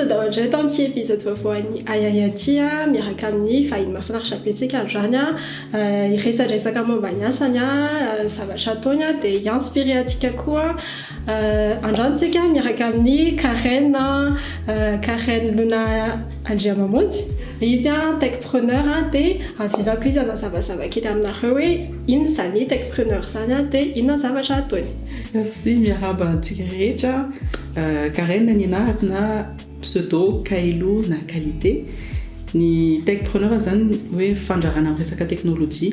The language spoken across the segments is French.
da ohatra hoe tamin'ity épisode vaovao Ayaya ty a miaraka amin'ny vahiny mahafinaritra betsika androany a iresadresaka momba ny asany a zavatra ataony a dia inspiré antsika koa androantsika miaraka amin'ny Karen Lona Andriamamonjy izy a techpreneur a dia avelako izy anazavazava kely aminareo hoe inona zany techpreneur zany a dia inona zavatra ataony. Merci miarahaba antsika rehetra. Karen ny anarako na pseudo Kailo na qualité ny techpreneur zany hoe fandrarana amin'ny resaka teknôlôjia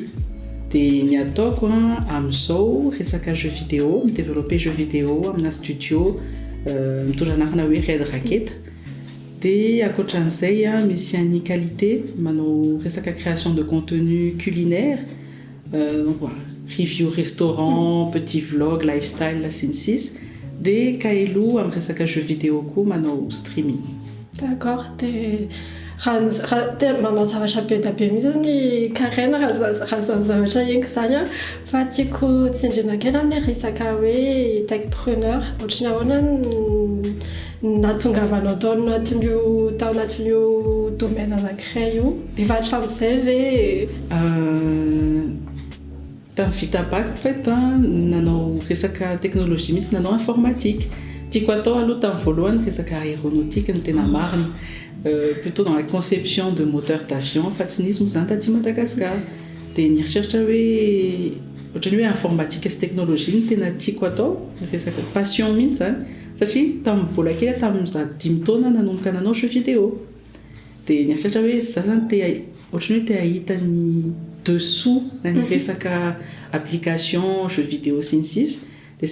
dia ny ataoko amin'izao resaka jeux vidéo midévelopper jeux vidéo amina studio mitondra anarana hoe Red Racket dia akoatran'izay misy any qualité manao resaka création de contenu culinaire donc voilà review restaurant petit vlog lifestyle sy ny sisa dia Kailo amin'ny resaka jeux vidéo koa manao streaming. D'accord, dia manao zavatra be da be mihitsy ny Karen raha zany zavatra henoko zany fa tiako tsindriana kely amin'ny resaka hoe techpreneur ohatrany ahoana nahatongavanao tao anatin'io domaine anankiray io efa hatramin'izay ve tamin'ny vita bac en fait nanao resaka teknôlôjia misy nanao informatique tiako atao aloha tamin'ny voalohany resaka aéronautique ny tena marina plutôt dans la conception de moteur d'avion fa tsy nisy moa zany taty Madagascar dia nieritreritra hoe ohatrany hoe informatique sy teknôlôjia ny tena tiako atao resaka passion mihitsy zany satria tamin'ny mbola kely tamin'ny za 10 taona nanomboka nanao jeux vidéo dia nieritreritra hoe za zany te ohatrany hoe te ahita ny dessous ny resaka application jeux vidéo sy ny sisa dia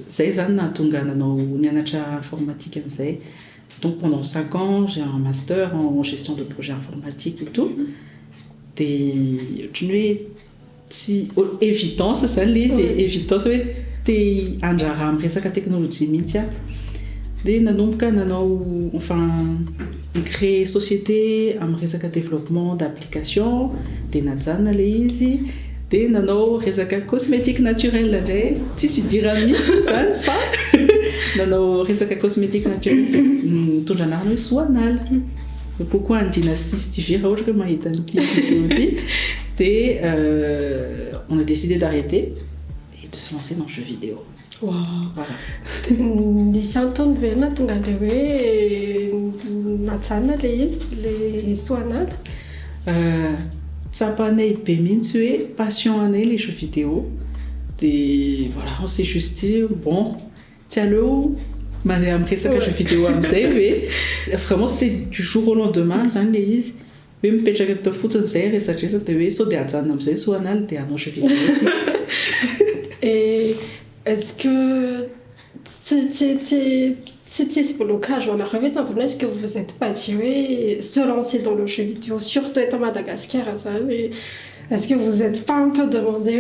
zay zany nahatonga nanao nianatra informatique amin'izay. Donc pendant 5 ans j'ai un master en gestion de projet informatique et tout dia ohatrany hoe tsy évidence zany le izy évidence hoe te andrara amin'ny resaka teknôlôjia mihitsy dia nanomboka nanao enfin créer société amin'ny resaka développement d'application dia najanona le izy dia nanao resaka cosmétique naturel indray tsisy idirany mihitsy zany fa nanao resaka cosmétique naturel mitondra anarana hoe Soanal pourquoi andina sisy raha ohatra hoe mahita an'ity vidéo ty dia on a décidé d'arrêter et de se lancer dans le jeu vidéo. Wow. Voilà. Nisy antony ve nahatonga an'ilay hoe najanona le izy le Soanal tsapanay be mihitsy hoe passion anay les jeux vidéo dia voilà on s'est juste dit bon tsy aleo mandeha amin'ny resaka jeux vidéo amin'izay hoe vraiment c'était du jour au lendemain zany le izy hoe mipetraka tao fotsiny zay resadresaka dia hoe sao dia ajanona amin'izay Soanal dia hanao jeux vidéo tsika. Et est-ce que c'est blocage on a revu dans vous est-ce que vous êtes pas dit se lancer dans le jeu vidéo surtout étant Madagascar ça mais est-ce que vous êtes pas un peu demandé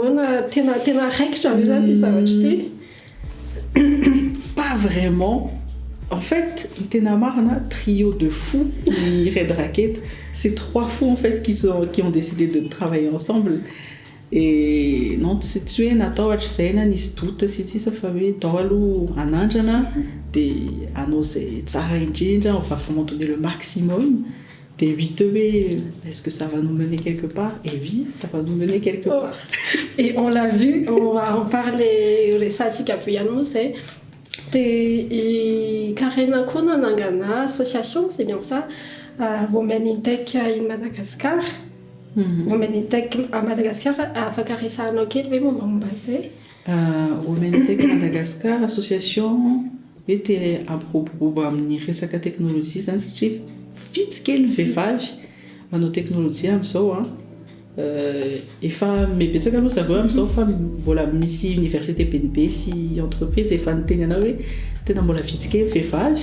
on a tena règle ça va acheter pas vraiment en fait tena marna trio de fous Red Racket c'est 3 fous en fait qui ont décidé de travailler ensemble et non tsy hoe natao hatrizay nisy doute sy tsisa fa hoe tao aloha anandrana dia anao zay tsara indrindra on va vraiment donner le maximum dia vite hoe est-ce que ça va nous mener quelque part et oui ça va nous mener quelque part et on l'a vu on va en parler resatika voyano c'est et Karen koa nanangana association c'est bien ça Women in Tech in Madagascar. Women in Tech à Madagascar afaka resahanao kely hoe momba izay Women in Tech Madagascar association hoe te ampiroboroba amin'ny resaka teknôlôjia zany satria vitsy kely ny vehivavy manao teknôlôjia amin'izao efa mibetsaka aloha zareo amin'izao fa mbola misy université benibe sy entreprise efa niteny anao hoe tena mbola vitsy kely vehivavy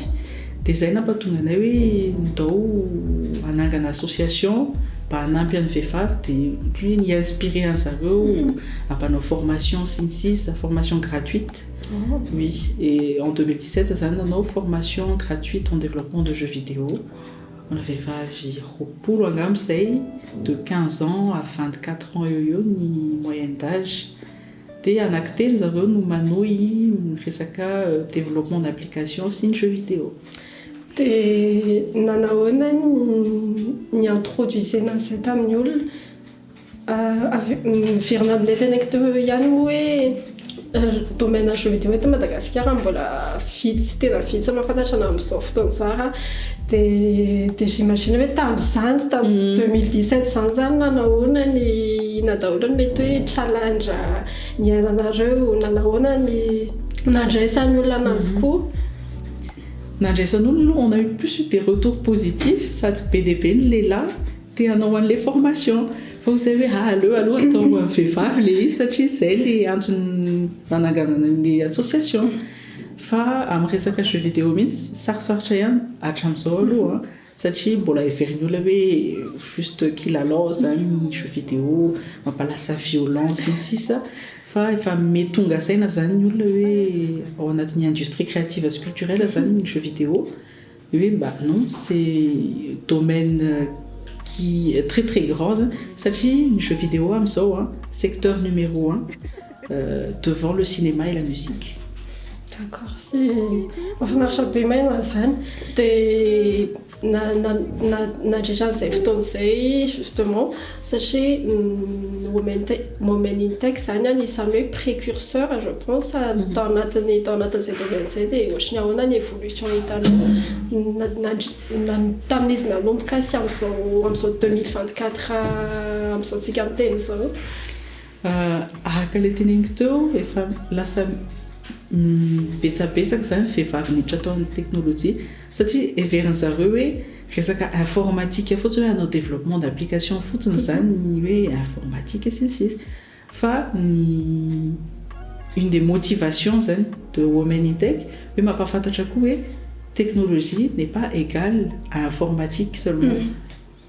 dia zay nampatonga anay hoe ndao anangana association mba hanampy an'ny vehivavy dia ny inspiré an'zareo ampanao formation sy ny sisa formation gratuite. Oui, et en 2017 zany nanao formation gratuite en développement de jeux vidéo. On avait vavy roapolo angambizay de 15 ans à 24 ans eo ny moyenne d'âge dia anankitelo zareo no manohy resaka développement d'application sy ny jeux vidéo. dia nanahoana ny introduisena an'izay tamin'ny olona miverina amin'ilay tena eto ihany hoe domaine jeux vidéo eto Madagasikara mbola vitsy tena vitsy mahafantatra amin'izao fotoana izao dia j'imagine hoe tamin'izany tamin'ny 2017 izany zany nanahoana na daholo ny mety hoe challenge niainanareo nanahoana ny nandraisan'ny olona anazy koa. Nandraisan'olona on a eu plus des retours positifs sady be dia be ny lehilahy te hanao an'ilay formation fa zay hoe aleo aloha atao amin'ny vehivavy le izy satria izay le antony nananganana ny association fa amin'ny resaka jeux vidéo mihitsy sarosarotra ihany hatramin'izao aloha satria mbola heverin'ny olona hoe juste kilalao zany ny jeux vidéo mampalasa violence iny sisa fa efa metonga saina zany ny olona hoe ao anatin'ny industrie créative et culturelle zany ny jeux vidéo hoe non c'est domaine qui est très très grande satria ny jeux vidéo amin'izao secteur numéro 1 devant le cinéma et la musique. D'accord, c'est mahafinaritra be maina zany dia nandritra an'izay fotoana izay justement satria Women in Tech zany anisany hoe précurseur je pense tao anatin'izay domaine izay dia ohatrany ahoana ny évolution hitanao tamin'izy nanomboka sy amin'izao 2024 amin'izao tsika miteny izao. Araka ilay teneniko teo efa lasa betsabetsaka zany vehivavy niditra atao amin'ny teknolojia satria heverin'zareo hoe resaka informatique fotsiny hoe hanao développement d'application fotsiny zany ny hoe informatique sisisy fa une des motivations zany de Women in Tech hoe mampafantatra koa hoe technologie n'est pas égale à informatique seulement.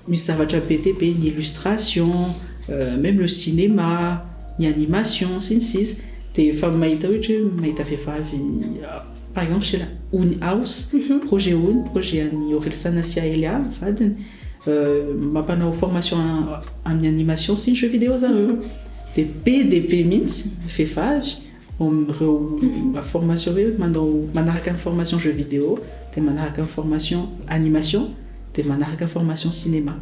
Misy zavatra be dia be ny illustration même le cinéma ny animation sisisy dia efa mahita ohatra hoe mahita vehivavy par exemple chez la Oun House projet Oun projet an'i Orelsan Asia Elia vadiny mampanao formation amin'ny animation sy ny jeux vidéo zareo dia be mihitsy vehivavy amin'ireo formation hoe manaraka ny formation jeux vidéo dia manaraka ny formation animation dia manaraka formation cinéma.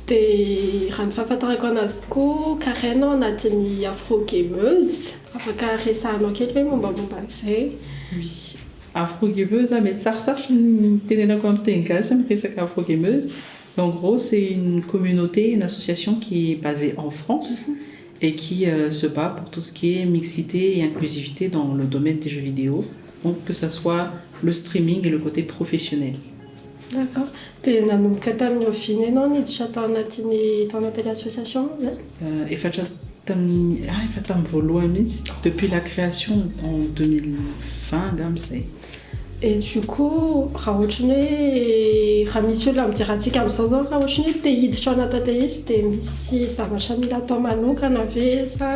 Dia raha ny fahafantarako anazy koa carrément anatin'ny afro gameuse afaka resahanao kely hoe mombamomba an'izay. Oui, afro gameuse mety sarosarotra ny tenenako amin'ny teny gasy amin'ny resaka afro gameuse. En gros, c'est une communauté, une association qui est basée en France et qui se bat pour tout ce qui est mixité et inclusivité dans le domaine des jeux vidéo, donc que ça soit le streaming et le côté professionnel. D'accord. Dia nanomboka tamin'ny ovina ianao niditra tao anatin'ny association? Efa tamin'ny voalohany mihitsy depuis la création en 2020 angamb'izay. Et du coup raha ohatrany hoe raha misy olona mijery antsika amin'izao zao raha ohatrany hoe te hiditra ao anatin'ilay izy dia misy zavatra mila atao manokana ve sa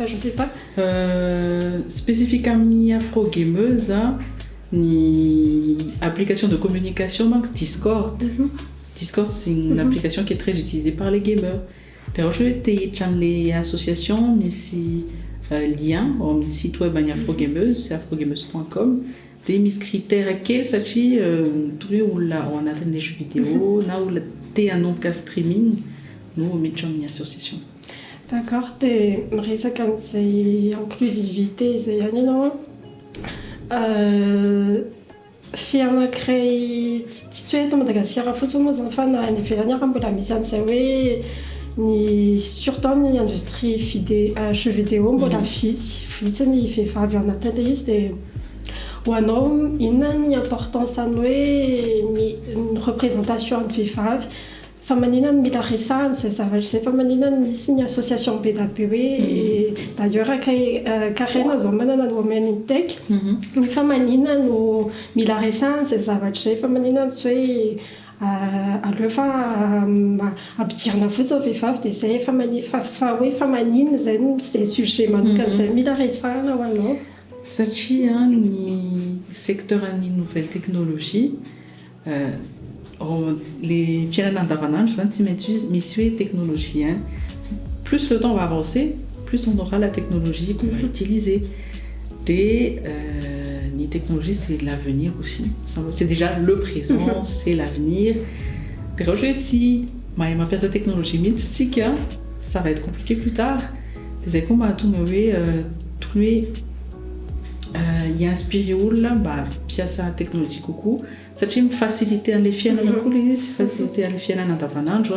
je sais pas. Spécifique amin'ny afro gameuse ni application de communication manque Discord. Discord c'est une application qui est très utilisée par les gamers. Aujourd'hui les associations misy lien au site web Afro Gameuse, c'est afrogameuse.com. Des mis critères quels satchi tous les où là on atteint les jeux vidéo, là où t'es un nombre streaming, nous on met une association. D'accord, t'es resaka an'izay inclusivité zay ihany ianao fianak'iray tsy hoe eto Madagasikara fotsiny moa zany fa na any ivelany ary mbola misy an'izay hoe ny surtout ny industrie jeux vidéo mbola vitsy ny vehivavy ao anatin'ilay izy dia ho anao inona ny importance any hoe ny représentation ny vehivavy fa maninona ny mila resahana izay zavatra izay fa maninona ny misy ny association be da be hoe d'ailleurs carrément zao manana ny Women in Tech fa maninona no mila resahana izay zavatra izay fa maninona ny tsy hoe aleo fa ampidirina fotsiny vehivavy dia izay fa hoe fa maninona zay izay sujet manokana izay mila resahana ho anao. Satria ny secteur an'ny nouvelle technologie les fiainana andavanandro zany tsy maintsy misy hoe technologie plus le temps va avancer plus on aura la technologie qu'on va utiliser dia ny les technologies, c'est l'avenir aussi. C'est déjà le présent, c'est l'avenir. Si ma pièce de technologie mystique, ça va être compliqué plus tard. Des comme tout il y a inspiré là pièce technologie coucou. Ça me faciliter les fiers na coulisses, faciliter les fiers na davanandro.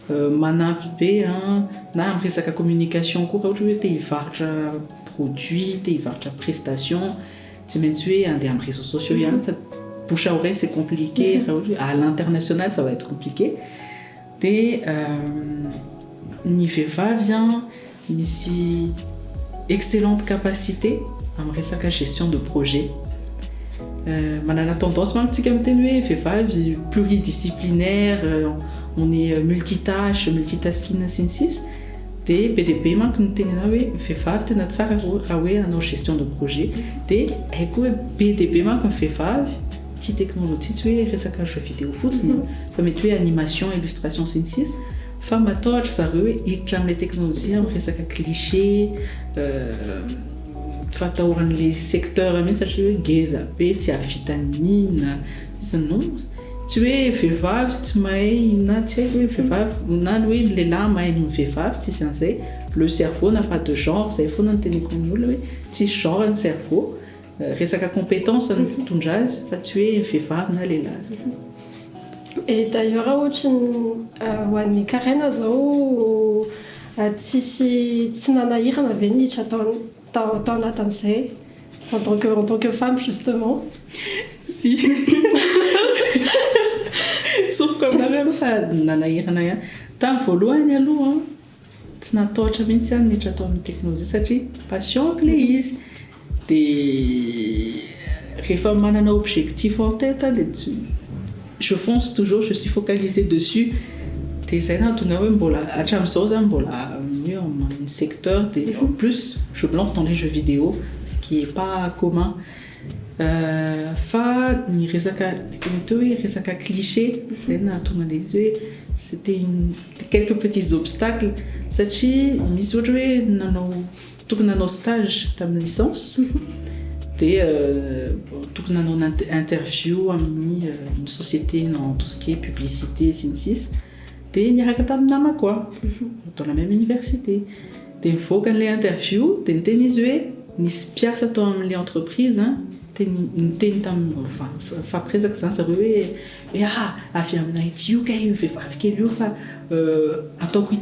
Manampy be na resaka communication koa ohatra hoe te hivarotra produit, te hivarotra prestation, tsy maintsy hoe andeha amin'ny réseaux sociaux ihany fa bouche à oreille c'est compliqué, à l'international ça va être compliqué. De ny vehivavy misy excellente capacité amin'ny resaka gestion de projet. Manana tendance mantsika miteny hoe vehivavy pluridisciplinaire, on est multitasking sy ny sisa. De PDP manko ny tenena hoe vehivavy tena tsara raha hoe anao gestion de projet. De haiko hoe PDP manko ny vehivavy tia technologie, tsy hoe resaka jeux vidéo fotsiny fa mety hoe animation, illustration sy ny sisa fa matahotra zareo hoe hiditra amin'ny technologie amin'ny resaka cliché, fatahoran'le secteur mihitsy satria hoe ngeza be tsy ahavita nina no tsy hoe vehivavy tsy mahay na tsy haiko hoe vehivavy na hoe lehilahy mahay ny vehivavy tsisy an'izay. Le cerveau n'a pas de genre, zay foana ny teneko amin'ny olona hoe tsisy genre ny cerveau, resaka compétence ny mitondra azy fa tsy hoe vehivavy na lehilahy. Et d'ailleurs ohatra ho an'ny Karaina zao tsy nanahirana ve niditra tao anatin'izay en tant que femme justement? Si. Sauf comme nareo fa nanahirana ihany. Tamin'ny voalohany aloha tsy natahotra mihitsy ihany niditra tao amin'ny teknolojia satria passion le izy. De rehefa manana objectif en tête de je fonce toujours, je suis focalisée dessus. De zay nahatonga hoe mbola hatramin'izao zany mbola mieux en secteur. En plus je me lance dans les jeux vidéo, ce qui est pas commun. Fa ny resaka cliché zay nahatonga le izy hoe c'était quelques petits obstacles satria misy ohatra hoe tokony nanao stage tamin'ny licence de tokony nanao interview amin'ny une société dans tout ce qui est publicité sy ny sisa de niaraka tamin'ny namako dans la même université. De nivoaka an'le interview de niteny izy hoe nisy mpiasa tao amin'le entreprise niteny tamin'ny fampiresaka zany zareo hoe avy aminay ity io kay vehivavy kely io fa ataoko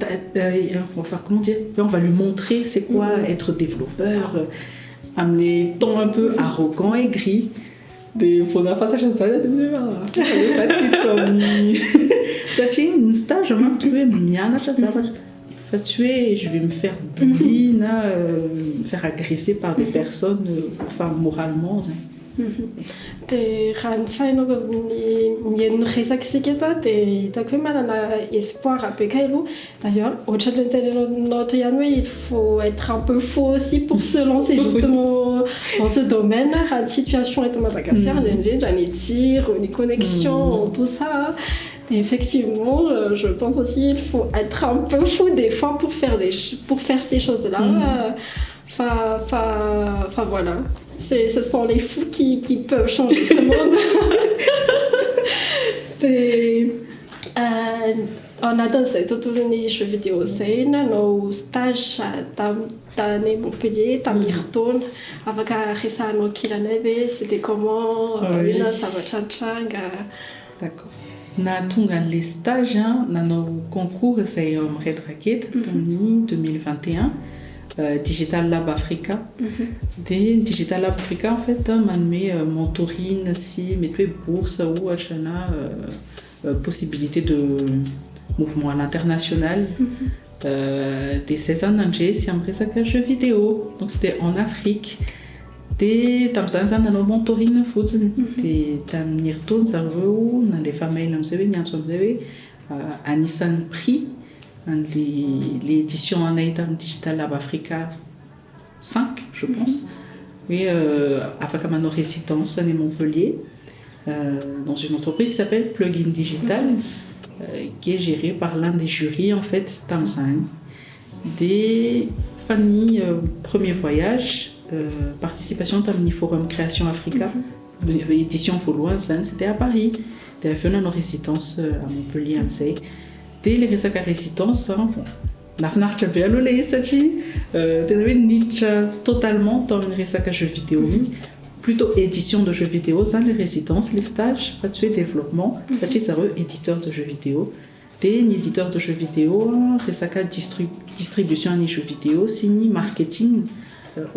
enfin comment dire, on va lui montrer c'est quoi être développeur amin'le ton un peu arrogant et gris. De vona fantatra zany satria ny stage manko hoe mianatra zavatra fa tsy hoe je vais me faire bully na me faire agresser par des personnes enfin moralement zany. De raha ny fahainao mihaino resaka isika eto de hitako hoe manana espoir apeka aloha. D'ailleurs ohatran'ny tenenao to ihany hoe il faut être un peu faux aussi pour se lancer justement dans ce domaine. Raha ny situation eto Madagascar indrindra ny tir, les connexions, tout ça. Et effectivement, je pense aussi qu'il faut être un peu fou des fois pour faire ces choses-là. Enfin voilà. Ce sont les fous qui peuvent changer ce monde. On a dansé tout les jeux vidéo zay nos stages tany Montpellier, tamin'ny Hirtona. Afaka resahanao kilanay hoe c'était comment ina zavatra nitranga. D'accord. Nahatonga an'le stage nanao concours izay amin'ny Red Racket tamin'ny 2021. Digital Lab Africa. De Digital Lab Africa en fait manome mentoring sy mety hoe bourse ohatra na possibilité de mouvement à l'international. De zay zany nandresy amin'ny resaka jeux vidéo. Donc c'était en Afrique. De tamin'izany zany nanao mentoring fotsiny. De tamin'ny Hirtona zareo nandefa mail amin'izay hoe niantso amin'izay hoe anisan'ny prix l'édition en Aïta Digital Lab Africa 5, je pense. Oui, afaka manao résidence à Montpellier, dans une entreprise qui s'appelle Plugin Digital, qui est gérée par l'un des jurys, en fait, Tamzan. Des familles, premier voyage, participation dans le Forum Création Africa, édition Follow, c'était à Paris. Tu as fait une résidence à Montpellier, dès les résidences, la FNAC a bien le tu avais totalement dans une jeux vidéo, plutôt édition de jeux vidéo, les résidences, les stages, développement, ça c'est éditeur de jeux vidéo. Des éditeurs de jeux vidéo, distribution de jeux vidéo, signé marketing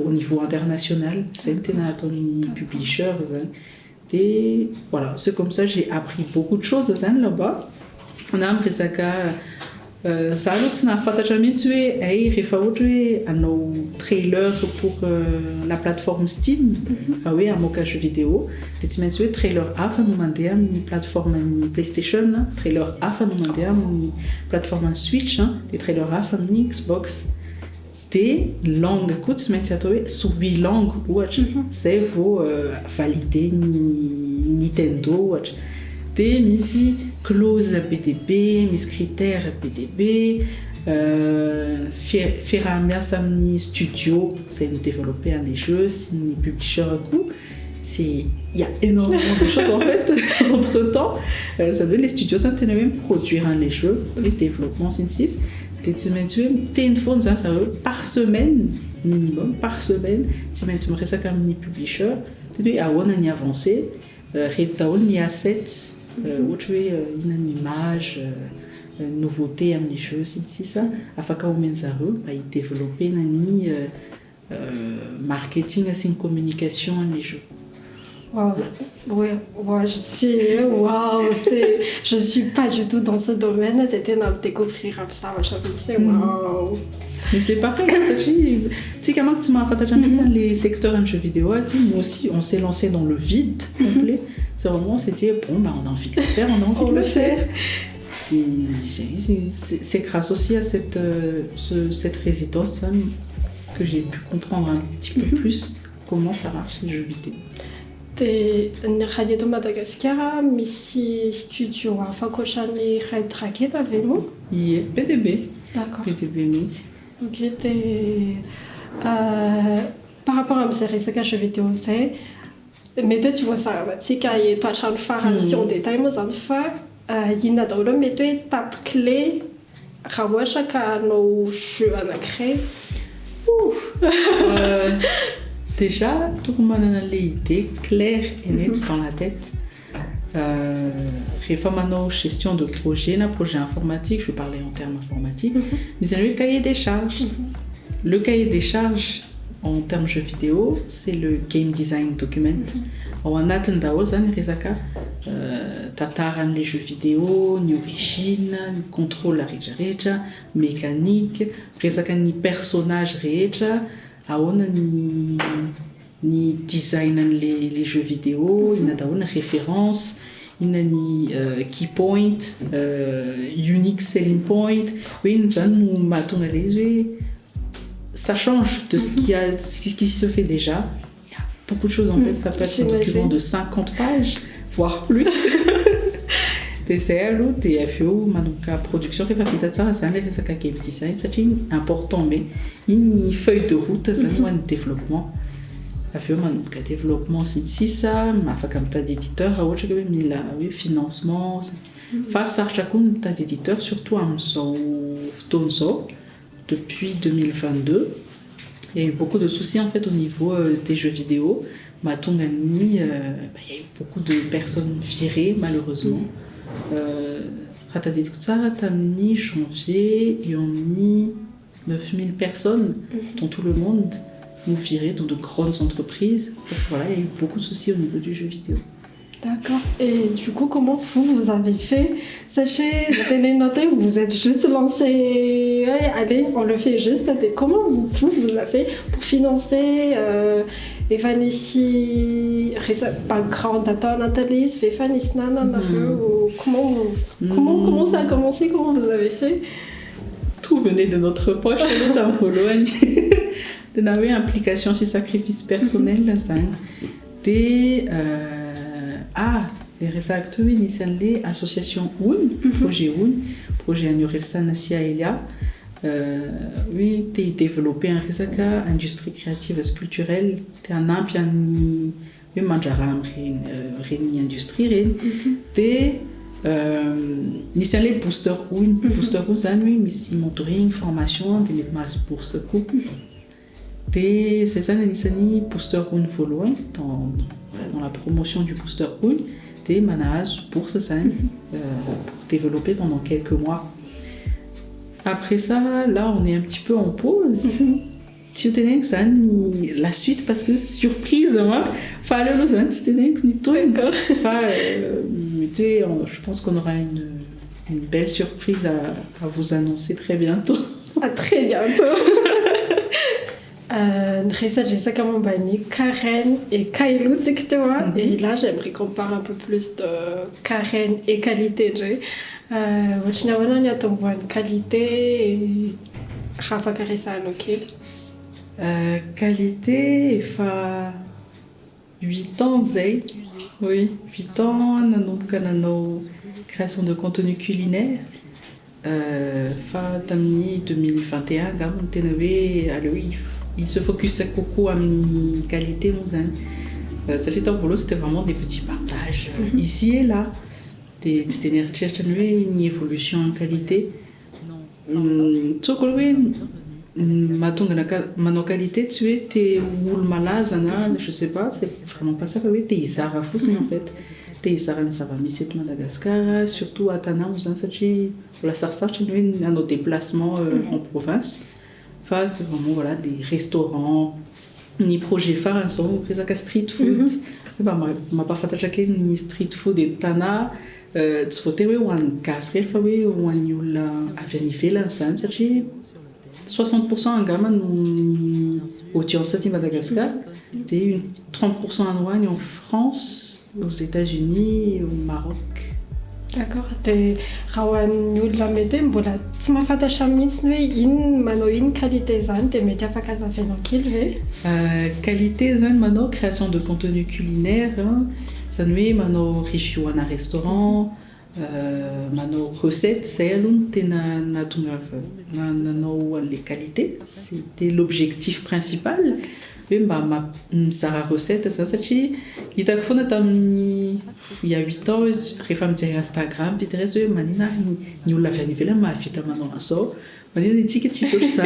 au niveau international, c'est un publisher. Et voilà, c'est comme ça j'ai appris beaucoup de choses là-bas. On a appris ça ça a fait un trailer pour la plateforme Steam, un jeu vidéo. Des trailer A, une plateforme PlayStation, trailer A, une plateforme Switch, des trailers A, une Xbox. Des langues, sous 8 langues, c'est vous valider Nintendo. Des missi clause PDB, mis critères PDB, faire un studio, c'est développer un jeux, c'est un publisher à coup. Il y a énormément de choses en fait entre temps. Ça veut les studios ça même produire les jeux, les développements c'est 6. Téléphone ça veut par semaine minimum par semaine. Tu me ça comme mini publisher. Tu as on a avancé. Il y a 7 une image, une nouveauté à les jeux, c'est ça. Afin qu'on mène ça, il développer un marketing, une communication les jeux. Wow. Ouais, je suis pas du tout dans ce domaine. T'étais dans découvrir ça, c'est wow. Mais c'est pas pareil, tu sais comment tu m'as fait les secteurs en jeux vidéo, nous aussi on s'est lancé dans le vide complet. C'est vraiment c'était bon on a envie de le faire, on a envie de le faire. C'est grâce aussi à cette résidence que j'ai pu comprendre un petit peu plus comment ça marche les jeux vidéo. T'es de Madagascar, mais si studio à Fakochani Red Racket avec moi. Oui, PDB. D'accord. PDB Mint. Ok, par rapport à me serrer ce que je vais te dire, mais toi tu vois ça, tu sais quand toi tu as une faire si on détaille moi ça faire, il y a dans le mais toi tape clé, rawa chaque nos jeux à créer. Déjà, tout le monde a l'idée claire et nette dans la tête. Réforme gestion de projet, un projet informatique, je vais parler en termes informatiques, mais c'est le cahier des charges. Le cahier des charges en termes jeux vidéo, c'est le Game Design Document. On a tataran les jeux vidéo, ni origine, ni contrôle la mécanique, ni personnage réja, ni design les jeux vidéo, il y a une référence. Il y a ni key point, unique selling point. Oui, ça change de ce qui se fait déjà. Il y a beaucoup de choses en fait. Ça peut être un document de 50 pages, voire plus. TCL ou TFO, la production c'est un game design, c'est important, mais il y a une feuille de route, c'est un développement. Le développement c'est ça, ma faculté d'éditeur, le financement. Face à chacun d'éditeur, surtout en Tonso, depuis 2022, il y a eu beaucoup de soucis en fait au niveau des jeux vidéo. Il y a eu beaucoup de personnes virées malheureusement. Janvier, il y a eu 9000 personnes dans tout le monde. Nous virer dans de grandes entreprises parce que voilà, il y a eu beaucoup de soucis au niveau du jeu vidéo. D'accord. Et du coup, comment vous avez fait? Sachez, Télénoté, vous êtes juste lancé. Allez, on le fait juste. Comment vous avez fait pour financer Evanissi, background data analyst, Evanissi, comment ça a commencé? Comment vous avez fait? Tout venait de notre poche, dans Pologne. On avait une application sur sacrifice personnel des réacteurs initiales association UN projet UN projet annuel Sanasia Elia Oui, tu as développé un risaka, industrie créative et culturelle, tu es un ampian, oui, manjaram, réni industrie, tu es initialement booster ou zanui, missi mentoring, formation, tu mets masse pour ce coup. C'est ça, initialement booster ou following dans la promotion du booster ou tu es manage pour ce ça, pour développer pendant quelques mois. Après ça, là, on est un petit peu en pause. Si tu as ça, la suite, parce que surprise, moi, fallait le zan, si tu as ni tout. Je pense qu'on aura une belle surprise à vous annoncer très bientôt. À très bientôt. J'ai ça comme Karen et Kailu, et là, j'aimerais qu'on parle un peu plus de Karen et qualité. Il y a ton bonne qualité et Rafa Karissa Anokil. Qualité, il fait 8 ans, oui, 8 ans, nos création de contenu culinaire. Fa 2021, il se focus beaucoup à la qualité. Ça fait un boulot, c'était vraiment des petits partages ici et là. C'était une évolution en qualité. Ma qualité, tu es ou le malade, je sais pas, c'est vraiment pas ça. Tu es Isara Fous en fait. Tu es Isara, ça va misser Madagascar, surtout à Tana, où la Sarsa, tu as nos déplacements en province. Enfin, c'est vraiment voilà, des restaurants, ni projet phare, un son, street food. Ma pas fait ni street food et Tana. Tu faut ou un casserelle, ou un nul à vérifier l'ensemble. 60% en gamme au Tiansati Madagascar, et 30% en Ouagne en France, aux États-Unis et au Maroc. D'accord. Tu as nul la météo, voilà. Tu m'as fait acheter une qualité zan, tu métiers pas qu'à faire dans quel qualité zan, mano création de contenu culinaire. Ça nous mano riche ou un restaurant. Mano recette c'est les qualités, c'était l'objectif principal. Et ma Sarah recette ça il y a 8 ans j'ai fait sur Instagram puis très manina nous la fait là ma fille maintenant ça manina des tickets sur ça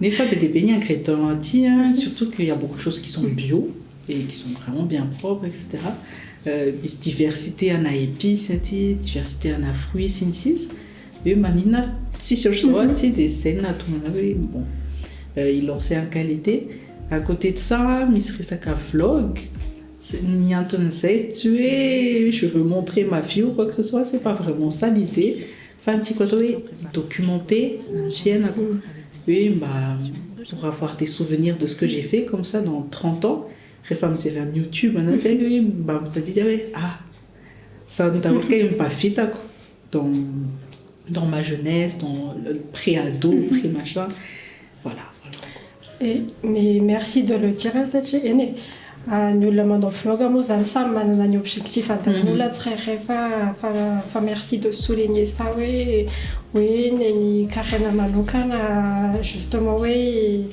n'est pas des beignets en crétin surtout qu'il y a beaucoup de choses qui sont bio et qui sont vraiment bien propres, etc. Diversité en épices, diversité en fruits, sincis. Et manina, si sur soi, des scènes à tout le monde. Bon, il lançait en qualité. À côté de ça, Miss Risaka vlog. Ni un ton je veux montrer ma fille ou quoi que ce soit, c'est pas vraiment ça l'idée. Enfin, un petit côté documenté, chienne. Oui, pour avoir des souvenirs de ce que j'ai fait comme ça dans 30 ans. Réfam c'est un YouTube on a fait t'as dit ça n'a quand même pas fait dans ma jeunesse, dans le pré-ado, pré-machin, voilà. Mais merci de le dire cette année. Nous le mandons flogamos ensemble un objectif à là très merci de souligner ça oui ni Karen Manokana justement oui.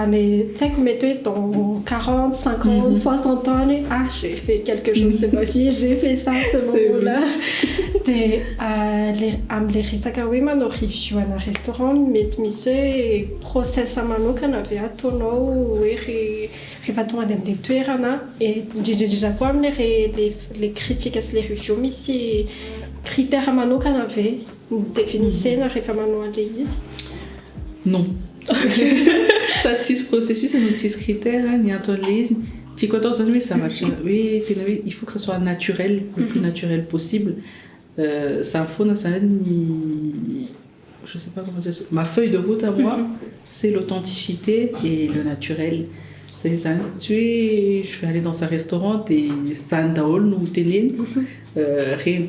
Mais tu sais que dans 40, 50, 60 ans, j'ai fait quelque chose de ma vie, j'ai fait ça à ce moment-là. Les risakawi mano review à un restaurant, mais c'est process à mano qu'on avait à tono, rivaton à des lectures, et déjà quoi, les critiques, les reviews, mais c'est critères à mano qu'on avait définissé, n'a rien mano à l'église. Non. Ça ce processus et notre critères ni à ton lise tu quand ça marche oui il faut que ça soit naturel le plus naturel possible ça faut ça ni je sais pas comment dire ma feuille de route à moi c'est l'authenticité et le naturel c'est ça je vais aller dans un restaurant et sandaol ou tenen rien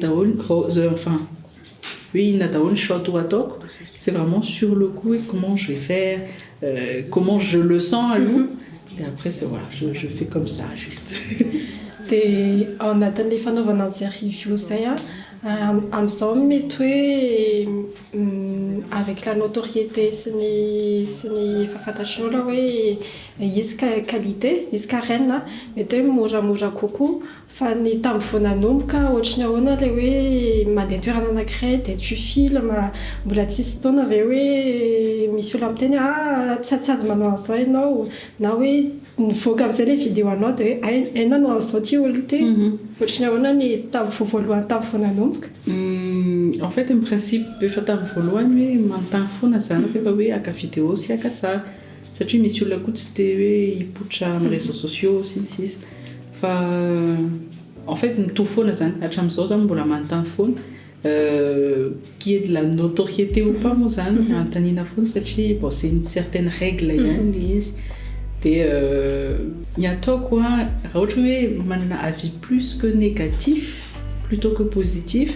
enfin oui nataol shot ou atok c'est vraiment sur le coup et comment je vais faire comment je le sens à l'eau et après c'est voilà je fais comme ça juste on attend les fans de votre série review ça am som mais tu avec la notoriété sy ny fahafantatrin'olona hoe izy qualité izy carène mety hoe moramora kokoa fa ny tamin'ny vao nanomboka ohatry ny ahoana le hoe mandeha toerana anankiray dia tu film mbola tsisy taona ve hoe misy olona miteny tsy azo manao an'izao ianao na hoe nivoaka amin'izay le vidéo anao dia hoe aina no an'izao ty olo ty ohatry ny ahoana ny tamin'ny voalohany tamin'ny vao nanomboka. En fait, en principe, efa tamin'ny voalohany hoe manontany foana zany rehefa hoe aka vidéo sy aka sary satria misy olona koa tsy dia hoe hipoitra amin'ny réseaux sociaux sy ny sisa fa en fait mitovy foana zany hatramin'izao zany mbola manontany foana qui est de la notoriété ou pas moa zany antanina foana satria bon c'est une certaine règle ihany izy dia ny ataoko raha ohatra hoe manana avis plus que négatif plutôt que positif.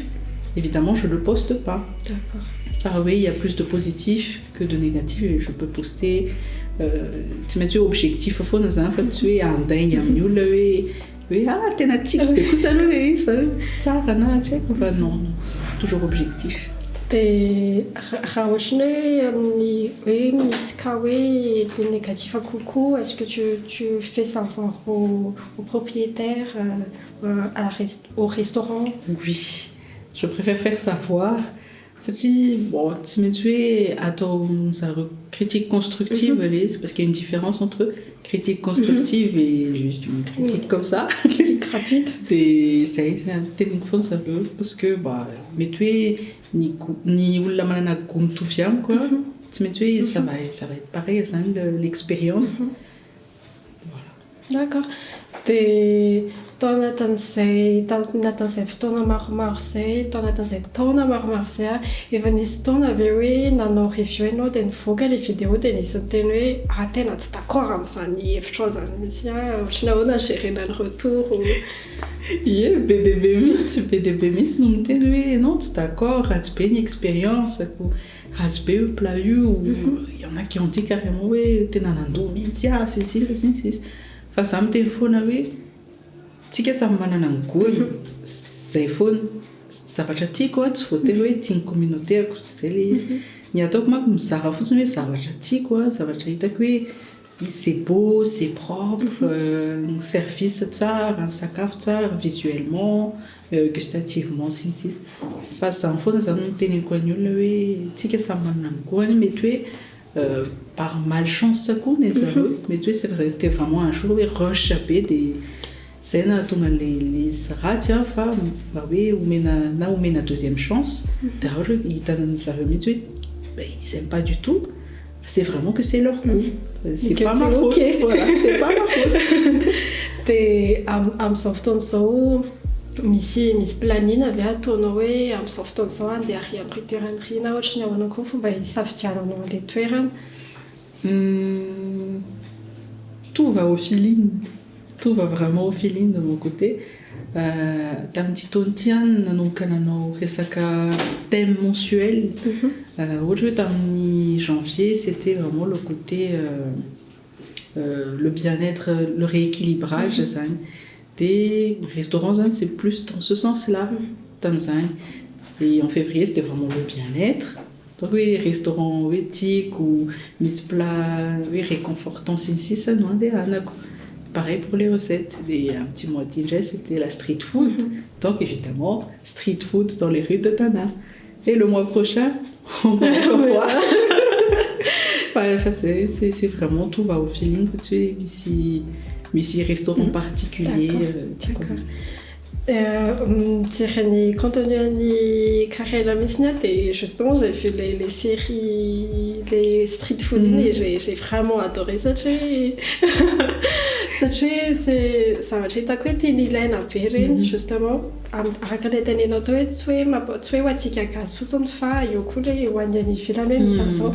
Évidemment, je ne le poste pas. D'accord. Enfin, oui, il y a plus de positifs que de négatifs et je peux poster. Tu mets objectif au fond, dans un fait, tu es un dingue, un nul, oui, t'es natif, du coup, ça le ça, non, toujours objectif. Raha ohatra ny hoe misy ka hoe le négatif kokoa, est-ce que tu fais savoir au propriétaire, au restaurant? Oui. Je préfère faire savoir. C'est-à-dire, bon, tu es à ton critique constructive, c'est parce qu'il y a une différence entre critique constructive et juste une critique comme ça. Critique gratuite. C'est un téléphone, ça veut, parce que, bah, mais tu es ni ou la manana comme tout fiam, quoi. Tu es, ça va être pareil, c'est l'expérience. Voilà. D'accord. Natan'izay fotoana maromaro zay natan'izay taona maromaro zay efa nisy taona ave hoe nanao review ianao dia nivoaka le vidéo dia nisy teny hoe tena tsy d'accord amin'izany hevitra zany misy ohatry ny ahoana gérena ny retour ie BDB misy no miteny hoe non tsy d'accord ratsy be ny expérience ratsy be plat io il y en a qui ont dit carrément hoe tena nandoa mihitsy sy fa za miteny foana hoe tsika samy manana ny goany zay foana zavatra tiako tsy voatery hoe tiany communautaire zay le izy ny ataoko manko mizara fotsiny hoe zavatra tiako zavatra hitako hoe c'est beau, c'est propre, un service tsara, un sakafo tsara visuellement, gustativement sy fa samy foana zany teneniko any olona hoe tsika samy manana ny goany mety hoe par malchance koa ny zareo mety hoe c'était vraiment un jour hoe rush be dia zay na tonga le ratsy fa mba hoe omena deuxième chance dia ohatra hoe hitanany zareo mihitsy hoe ils aiment pas du tout, c'est vraiment que c'est leur goût, c'est pas ma faute, voilà, c'est pas ma faute. Dia amin'izao fotoana izao misy planina avy ataonao hoe amin'izao fotoana izao andeha ary amin'ny toerana ry na ohatra ny ahoana koa fomba hisafidiananao an'ilay toerana? Tout va au feeling. Tout va vraiment au feeling de mon côté. Tamin'ity taona ity nanomboka nanao resaka thème mensuel. Ohatra hoe tamin'ny janvier, c'était vraiment le côté le bien-être, le rééquilibrage zany. Des restaurants zany, c'est plus dans ce sens-là. Tamizany. Et en février, c'était vraiment le bien-être. Donc oui, restaurant éthique ou misy plat réconfortant sy ça no andeha anako. Pareil pour les recettes. Et un petit mois déjà, c'était la street food. Donc évidemment, street food dans les rues de Tana. Et le mois prochain, on va revoir. Enfin, c'est vraiment tout va au feeling. Tu sais, ici restaurant particulier. D'accord. Tirani Cantoniani Carrera Messina et justement j'ai vu les séries, les street food et j'ai vraiment adoré ça. Ça m'a fait taquer une ilaine à Périn justement à regarder les notes et tu es watika gas futon fa yokule wanyani filame misaso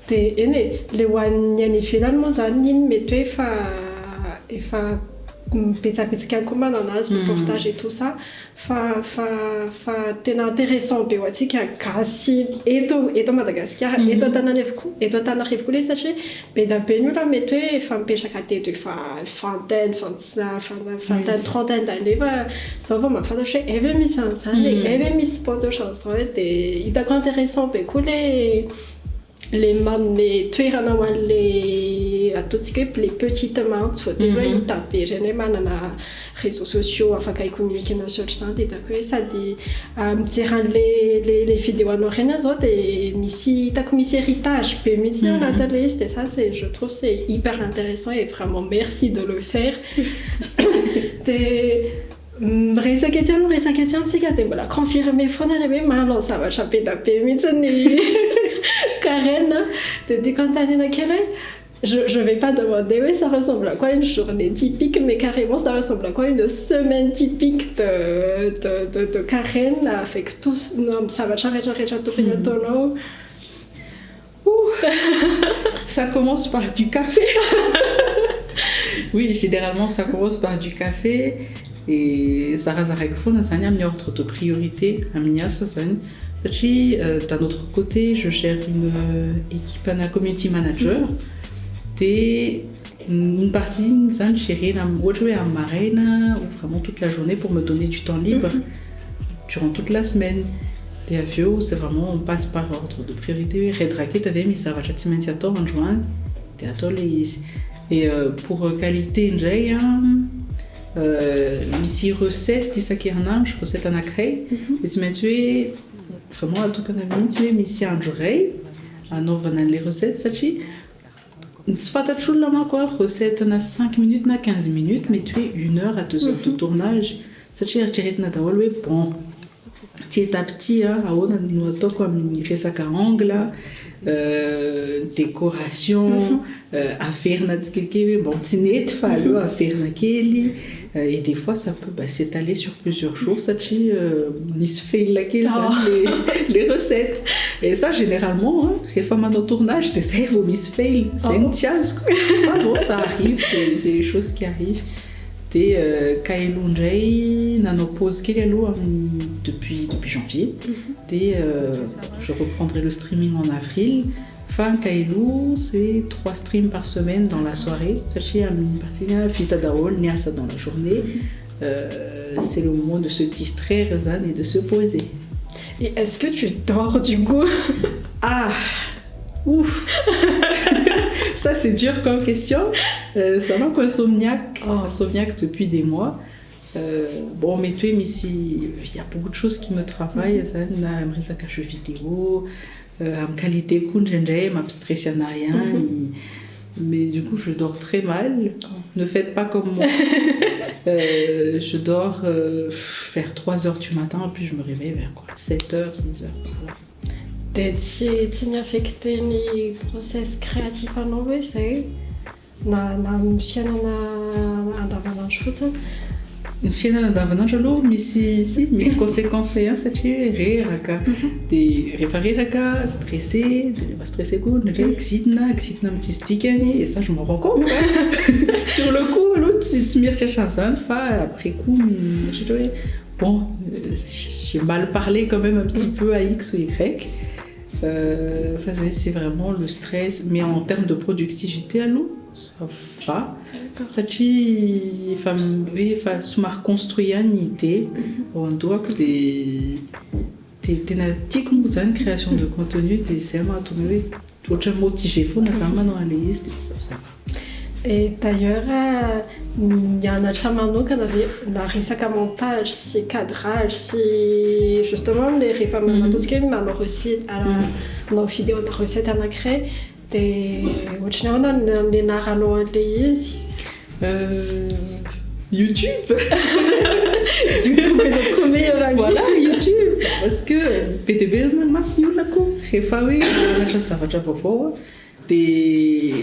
te ene le wanyani filan mozanin mais tu fa betsabetsaka koa mananazy reportage et tout ça fa tena intéressant be ho antsika gasy eto Madagasikara eto Antananarivo koa le satria be da be ny olona mety hoe efa mipetraka teto efa vingtaine trentaine d'années fa zao vao mahafantatra hoe eve misy an'izany eve misy sport ohatran'izao dia hitako intéressant be koa les manome toerana ho an'le ataontsika hoe les petites mains tsy voatery hoe hita be reny hoe manana réseaux sociaux afaka hicommuniquena sy ohatr'izany dia hitako hoe sady mijery an'le vidéo anao reny zao dia hitako misy héritage be mihitsy ao anatin'le izy dia ça je trouve c'est hyper intéressant et vraiment merci de le faire dia resaka tsika dia mbola confirmer foana le hoe manao zavatra be da be mihitsy ny Karen dia diako antanina kely hoe je vais pas demander oui ça ressemble à quoi une journée typique mais carrément ça ressemble à quoi une semaine typique de Karen avec tous zavatra rehetra tokony ataonao. Ça commence par du café. Oui, généralement ça commence par du café et zarazaraiko foana zany amin'ny ordre de priorité amin'ny asa zany satria d'un autre côté je gère une équipe ana community manager dia une partie zany gérena ohatra hoe amin'ny maraina ou vraiment toute la journée pour me donner du temps libre durant toute la semaine. Dia avy eo c'est vraiment on passe par ordre de priorité hoe redraketo avy misy zavatra tsy maintsy atao androany dia atao le izy. Et pour qualité indray misy recette isan-kerinandro recette anankiray dia tsy maintsy hoe vraiment atokana mihitsy hoe misy andro iray anaovana an'le recette satria tsy fantatr'olona manko recette na 5 minutes na 15 minutes mety hoe 1 heure à 2 heures de tournage satria eritreretina daholo hoe bon petit à petit ahoana no ataoko amin'ny resaka angle décoration averina kely hoe bon tsy nety fa aleo averina kely et des fois ça peut s'étaler sur plusieurs jours satria nisy fail kely zany les recettes et ça généralement rehefa manao tournage dia zay vao misy fail zay ny tsy azoko bon ça arrive c'est les choses qui arrivent. Dia kaelo indray nanao pause kely aloha depuis janvier dia je reprendrai le streaming en avril. Fin kaelo c'est 3 streams par semaine dans la soirée satria amin'ny partie vita daholo ny asa dans la journée c'est le moment de se distraire zany et de se poser. Et est-ce que tu dors du coup? Ouf. Ça c'est dur comme question. Ça manque insomniaque depuis des mois. Bon mais tu sais il y a beaucoup de choses qui me travaillent ça na resaka jeux vidéo am qualité kunjendray m'abstresse ana ihany mais du coup je dors très mal. Ne faites pas comme moi. Je dors vers 3 heures du matin puis je me réveille vers 7 heures 6 heures par là. Dia tsy ny affecté ny process créatif anao hoe zay na amin'ny fiainana andavanandro fotsiny? Ny fiainana andavanandro aloha misy conséquences ihany satria reraka dia rehefa reraka stressé dia rehefa stressé koa ndraindray kizitina amin'ny tsisy dikany et ça je m'en rends compte sur le coup aloha tsy mieritreritra an'izany fa après coup mieritreritra hoe bon j'ai mal parlé quand même un petit peu à X ou Y. C'est vraiment le stress mais en termes de productivité aloha ça va satria efa somary construit ihany idée ao andohako dia tena tiako moa zany création de contenu dia zay mahatonga hoe ohatra motivé foana zany manao an'le izy dia ça va. Et d'ailleurs mianatra manokana na resaka montage sy cadrage sy justement le rehefa ataontsika hoe manao recette manao vidéo na recette anankiray dia ohatrany ahoana ny anaranao an'le izy? YouTube. YouTube est notre meilleur ami. Voilà YouTube parce que PTB mampiolo koa rehefa hoe manatra zavatra vaovao dia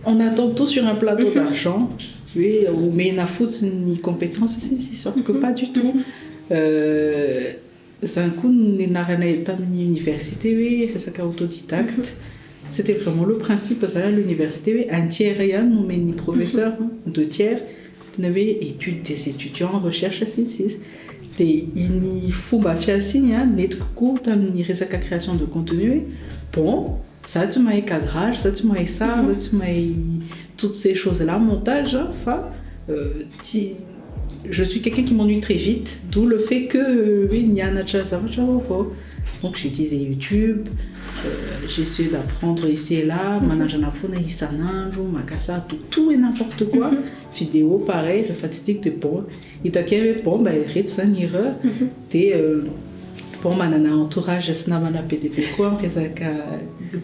on attend tout sur un plateau d'argent. Oui, omena fotsiny ny compétences c'est sûr que pas du tout. Zany koa ny naranay tamin'ny université hoe resaka autodidacte. C'était vraiment le principe ça à l'université oui un tiers ihany no men'ny professeur 2 tiers études des étudiants en recherche à Sinsis. Il faut faire signe, net court, il reste la création de contenu. Bon, ça tu m'as cadrage, ça tu m'as ça, tu m'as toutes ces choses-là, montage, enfin, je suis quelqu'un qui m'ennuie très vite, d'où le fait que il y a un ça va. Donc j'ai utilisé YouTube, j'ai essayé d'apprendre ici et là, Manajanaphone, Isananjo, Makasa, tout et n'importe quoi. Vidéo pareil, réfatistique de bon. Et t'as qu'à bon, bah, Ritsanire, bon, manana entourage, snamana PDP quoi,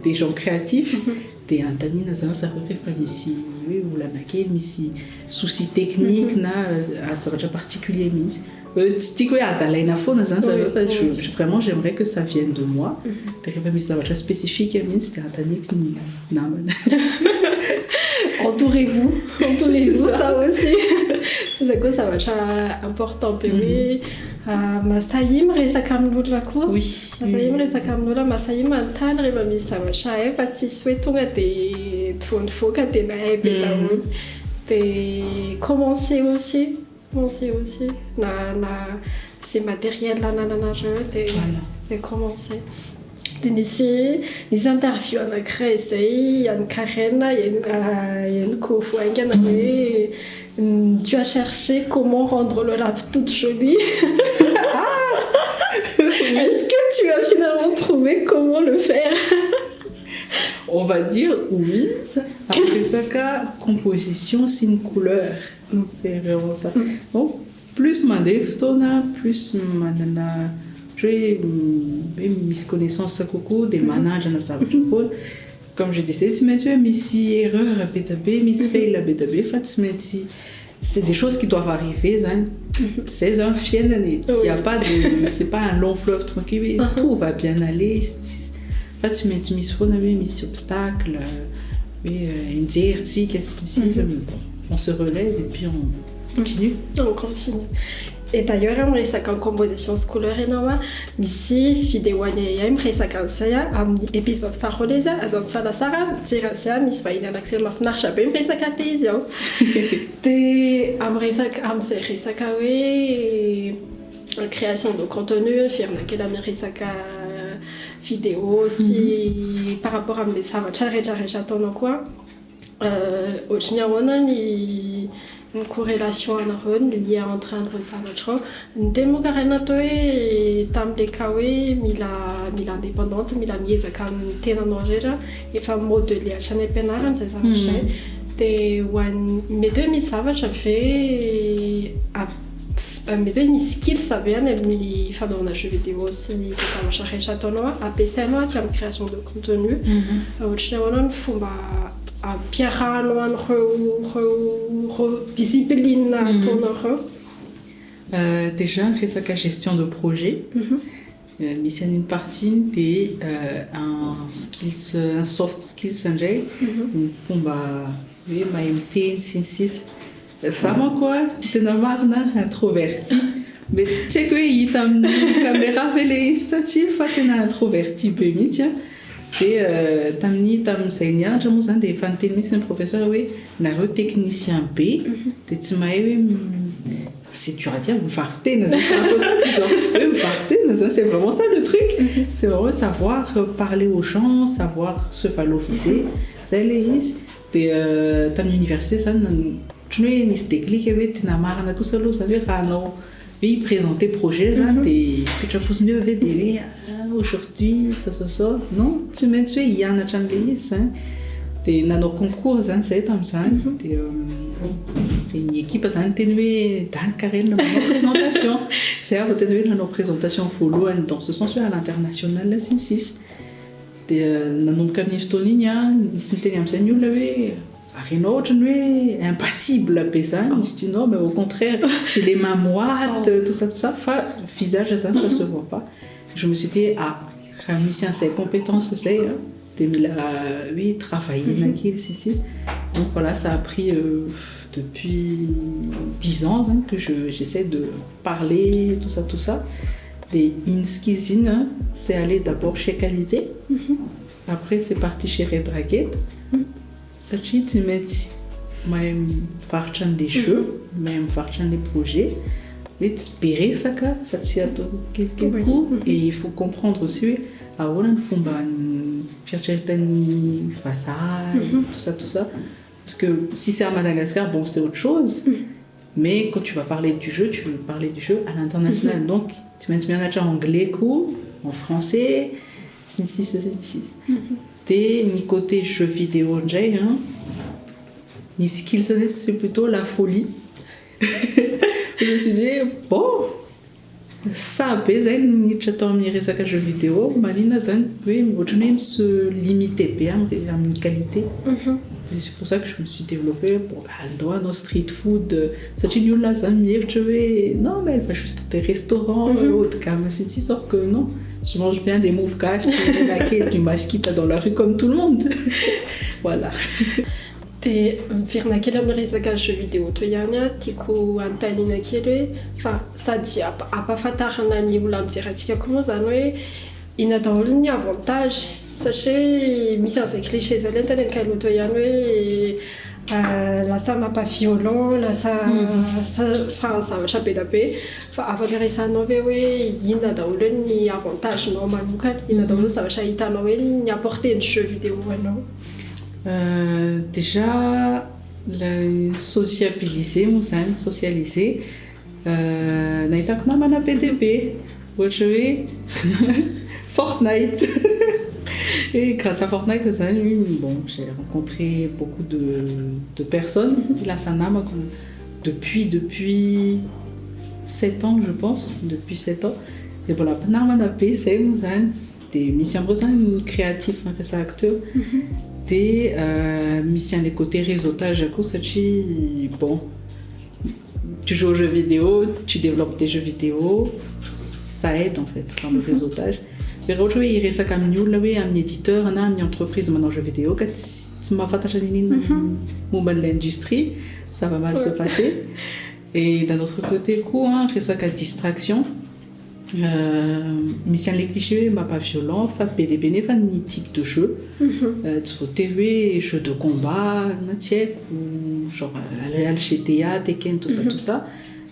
des gens créatifs, des Antani, ça refait ici, ou la naquelle, ici, soucis techniques, à ce particulier, vraiment j'aimerais que ça vienne de moi. Ça va être spécifique, c'était entourez-vous ça aussi. C'est quoi ça va être important oui. Masaim resakamnula quoi. Oui. Masaim resakamnula masaim antal reba misa va chae pati souhaitonga des fonfoka des naebetaoun. Des commencer aussi. C'est matériel là de commencer d'initier les interviews on a créé il y a une Karen il y a une Kofu tu as cherché comment rendre le lave toute jolie. Est-ce que tu as finalement trouvé comment le faire? On va dire oui. Après ça, composition, c'est une couleur. C'est vraiment ça. Donc, plus ma deftona, plus manana, j'ai mis connaissance à coucou des manages dans sa voix. Comme je disais, tu mets si erreur à BTB, miss fail à BTB, c'est des choses qui doivent arriver. Hein. C'est un fien d'année. Il y a pas de, c'est pas un long fleuve tranquille. Tout va bien aller. Tu mets mis faune, mis obstacle, une DRT, qu'est-ce que c'est? On se relève et puis on continue. On continue. Et d'ailleurs, j'aimerais ça qu'en composition scolaire énorme, ici, Fidéwania, j'aimerais ça qu'en saya, un épisode farolesa, azam ça la Sarah, tira ça, Miss Faïna, la crème of Narcha, j'aimerais ça qu'en télévision. Des j'aimerais ça qu'en création de contenu, faire laquelle j'aimerais ça qu'en vidéo aussi, par rapport à mes savants, j'attends quoi. Au Chignaronan, une corrélation liée entre un resavatro. Demo Garanato et Tam de Kawe, Mila indépendante, Mila Miesa comme Tenanoja, et femme modelée à Chanel Penaran, c'est ça. Mes deux misavages j'ai fait mes deux skills ça vient les femmes dans un jeu vidéo aussi ça va chercher châteaunois à PC noir tu as une création de contenu au Chinois faut à Pierre Noir discipline à ton déjà c'est sa gestion de projet mission une partie des un soft skills engine faut oui ma MT 6 ça m'a quoi t'es normal introverti mais tu sais que il t'a caméra velé ça tu fais t'es introverti pémi tiens et t'as enseigné j'ai mon des fantasmes c'est un professeur oui un technicien B t'es c'est dur à dire me farter c'est vraiment ça le truc c'est vraiment savoir parler aux gens savoir se faire l'officier c'est les t'as l'université ça tu n'es ni technique avec t'es marre tout ça ça veut dire oui présenter projet ça t'es que tu as posé une VDV aujourd'hui ça non tu mets tu il y a un challenge ça t'es dans nos concours ça c'est comme ça t'es une équipe ça t'es dans carré de présentation c'est à peut-être dans nos présentations follow dans ce sens à l'international la 6 t'es dans nos cabinet de ligne c'était un seigneur levé impassible à ça je dis non mais au contraire j'ai les mains moites tout ça visage ça se voit pas je me suis dit Ramicien ses compétences c'est oui travailler donc voilà ça a pris depuis 10 ans que j'essaie de parler tout ça des in-skizines c'est aller d'abord chez Qualité après c'est parti chez Red Racket ça tu mets même farchan des jeux, même farchan des projets. Mais espérer ça qu'a fait quelques coups. Et il faut comprendre aussi à où on fait une façade, tout ça. Parce que si c'est à Madagascar, bon, c'est autre chose. Mais quand tu vas parler du jeu, tu veux parler du jeu à l'international. Donc, tu mets bien en anglais, en français, t'es ni côté jeu vidéo, ni skills, c'est plutôt la folie. Je me suis dit, bon, ça pèse, ni t'attendais ça qu'un jeu vidéo, mais je n'aime se limiter à une qualité. C'est pour ça que je me suis développée dans nos street food. Ça tu nous là, ça non, mais elle va juste des restaurants, autres cas. Mais c'est sûr que non, je mange bien des mouvcast, du masquita dans la rue comme tout le monde. Voilà. Firna quelle américaine jeu vidéo to yanya tiku antanina kele enfin ça dit à pas fatarna ni ou l'amziratika comment ça nous il a dans le avantage sachez mise en cliché ça l'intérêt qu'elle to yanya là ça m'a pas violent là ça enfin ça m'a chapé d'apé enfin avant que ça n'avait il a dans le ni avantage normal il a dans le ça va chaita ni apporter un jeu vidéo non. Déjà, sociabiliser, socialiser. Naïta qu'on a mana PDB, vous savez, Fortnite. Et grâce à Fortnite, bon, j'ai rencontré beaucoup de personnes. Là, ça n'a depuis 7 ans, je pense. Depuis 7 ans. Et voilà, Panama c'est des missions créatifs, des acteurs. Des missions les côtés réseautage à cause bon tu joues aux jeux vidéo, tu développes tes jeux vidéo, ça aide en fait dans le réseautage. Mais aujourd'hui il reste comme nous là un éditeur, une entreprise maintenant jeux vidéo quand tu m'as fait l'industrie, ça va mal se passer. Et d'un autre côté coup reste comme distraction. Mission les clichés mais pas violent enfin PDB n'est pas ni type de jeu tu faut TV jeux de combat ou genre la GTA Tekken tout ça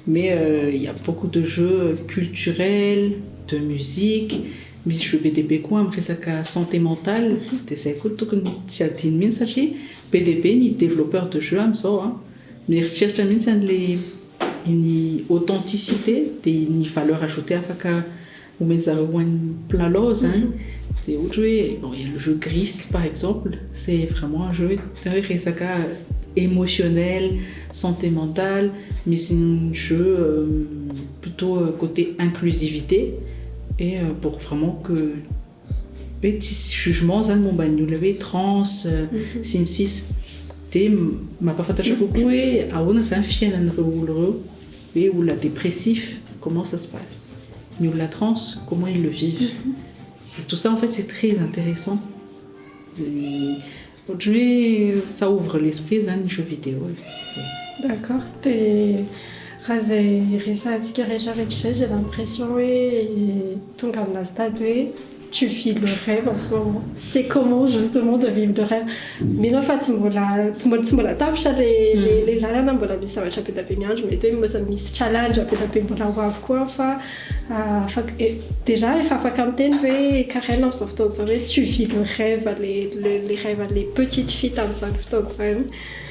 mais il y a beaucoup de jeux culturels de musique mais je PDB quoi après ça qu'à santé mentale tu sais écoute tout que tu as une message PDB ni développeur de jeux am ça mais recherche también les une authenticité une valeur ajoutée à faire ou mais ça une plaloise c'est autre jeu bon il y a le jeu Gris par exemple c'est vraiment un jeu émotionnel santé mentale mais c'est un jeu plutôt côté inclusivité et pour vraiment que les jugements mon bagnou levé trans sincis m'a pas fait beaucoup et à on c'est un chien et ou la dépressif comment ça se passe ou la trans comment ils le vivent et tout ça en fait c'est très intéressant et ça ouvre l'esprit d'un jeu vidéo d'accord t'es rasé récent j'ai l'impression et ton comme la statue tu vis le rêve en ce moment. C'est comment justement de vivre le rêve. Mais en fait, tout le monde tape les lalans on va ça va chaper taper bien je m'étais moi ça me challenge à taper pour la voir quoi enfin déjà il faut quand tu es carrément sauf ton tu vis le rêve les rêves les petites filles comme ça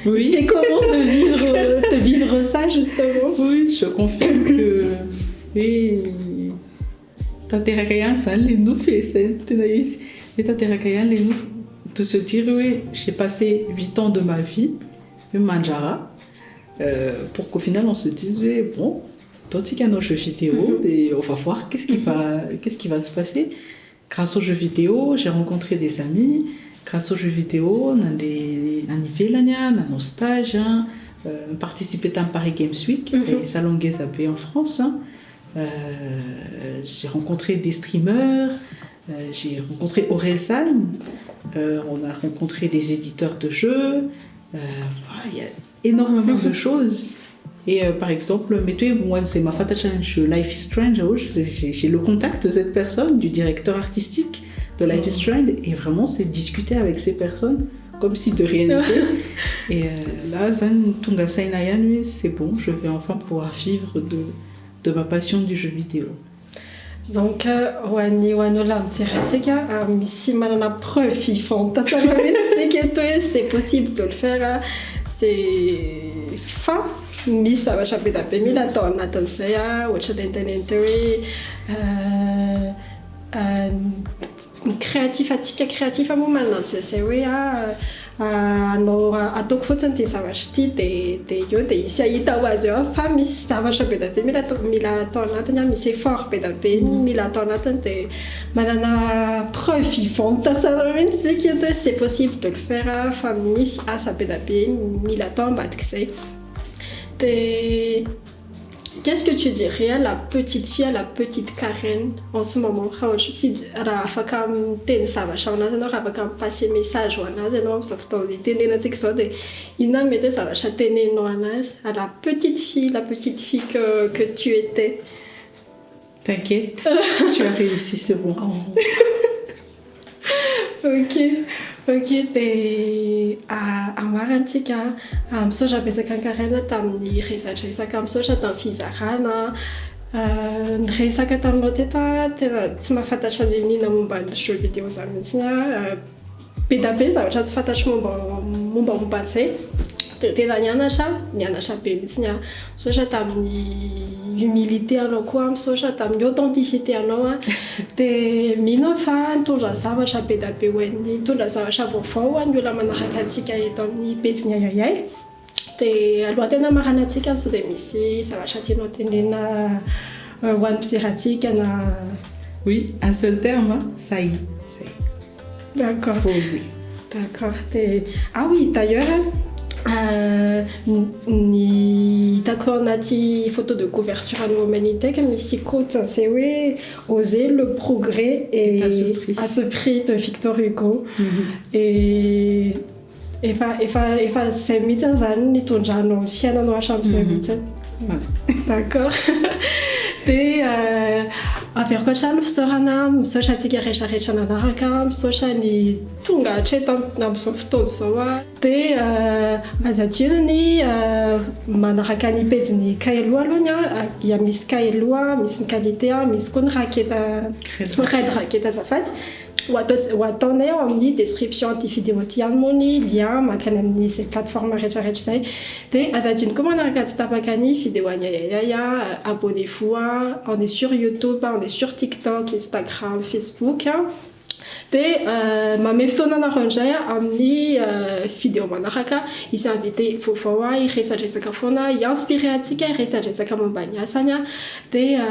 oui c'est comment de vivre ça justement oui je confirme que oui les nous fait de se dire oui j'ai passé 8 ans de ma vie manjara pour qu'au final on se dise oui, bon toi tu as nos jeux vidéo et on va voir qu'est-ce qui va se passer grâce aux jeux vidéo j'ai rencontré des amis grâce aux jeux vidéo on a des anniversaires on a nos stages participer à Paris Games Week c'est salon Gazapé en France j'ai rencontré des streamers j'ai rencontré Orelsan on a rencontré des éditeurs de jeux il y a énormément de choses et par exemple moi c'est ma fata challenge Life is Strange j'ai le contact de cette personne du directeur artistique de Life is Strange et vraiment c'est discuter avec ces personnes comme si de rien n'était. Et là, Tunga Sainayan, c'est bon, je vais enfin pouvoir vivre de ma passion du jeu vidéo. Donc, si la preuve c'est possible de le faire, c'est fin. Mais ça va chaper d'après 1000 ans, Natanseya, créatif à moment, c'est oui, ataoko fotsiny dia zavatra ity dia eo dia isy ahita ho azy eo fa misy zavatra be da be mila atao anatiny misy effort be da be mila atao anatiny dia manana preuve vivante tsara mihitsy isika eto hoe c'est possible de le faire fa misy asa be da be mila atao ambadik'izay dia qu'est-ce que tu dirais à la petite fille, à la petite Karen en ce moment? Si raha afaka miteny zavatra aminazy ianao, raha afaka mipasser message ho anazy ianao amin'izao fotoana itenenantsika izao dia inona mety hoe zavatra teneninao anazy à la petite fille que tu étais? T'inquiète, tu as réussi, c'est bon. Ok, dia amarantsika misaotra betsaka ankarena tamin'ny resadresaka misaotra tamin'ny fizarana niresaka taminao teto tena tsy mahafantatra ny nina momba ny jeu vidéo zany mihitsy be da be zavatra tsy fantatro momba an'izay dia tena nianatra be mihitsy misaotra tamin'ny humilité anao koa misaotra tamin'ny authenticité anao dia mino fa nitondra zavatra be da be hoan'ny nitondra zavatra vaovao hoan'ny olona manaraka antsika eto amin'ny pejiny ayayay dia aloha tena marana antsika so dia misy zavatra tianao tenena hoan'ny mpizirantsika na oui, un seul terme, ça y est. D'accord. Faut oser. D'accord. Ah oui, d'ailleurs ni hitako anaty photo de couverture à l'humanité comme misy quote c'est oui oser le progrès et à ce prix de Victor Hugo et efa zay mihitsy zany nitondranao ny fiainanao hatramin'izay mihitsy d'accord dia avy ankoatra ny fisaorana misaotra antsika rehetrarehetra nanaraka misaotra ny tonga hatreto amin'izao fotoana izao dia azadio ny manaraka ny pejiny kaheloha aloha dia misy kaheloha misy ny qualité misy koa ny raketa azafady ho ataonay ao amin'ny description anty vidéo ty ihany moa ny lien makany amin'ny zay plateforme rehetrarehetra zay dia azadiny koa manaraka tsy tapaka ny vidéo any ayayaya abonnez-vous on est sur YouTube on est sur TikTok Instagram Facebook dia mamay fotoana anareo indray amin'ny vidéo manaraka isy invité vaovao iresadresaka foana inspiré antsika iresadresaka momba ny asany dia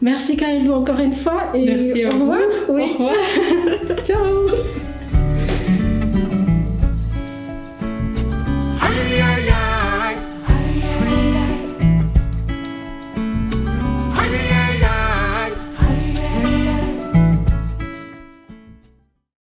merci Kaelo encore une fois et merci au revoir. Oui. Au revoir. Ciao.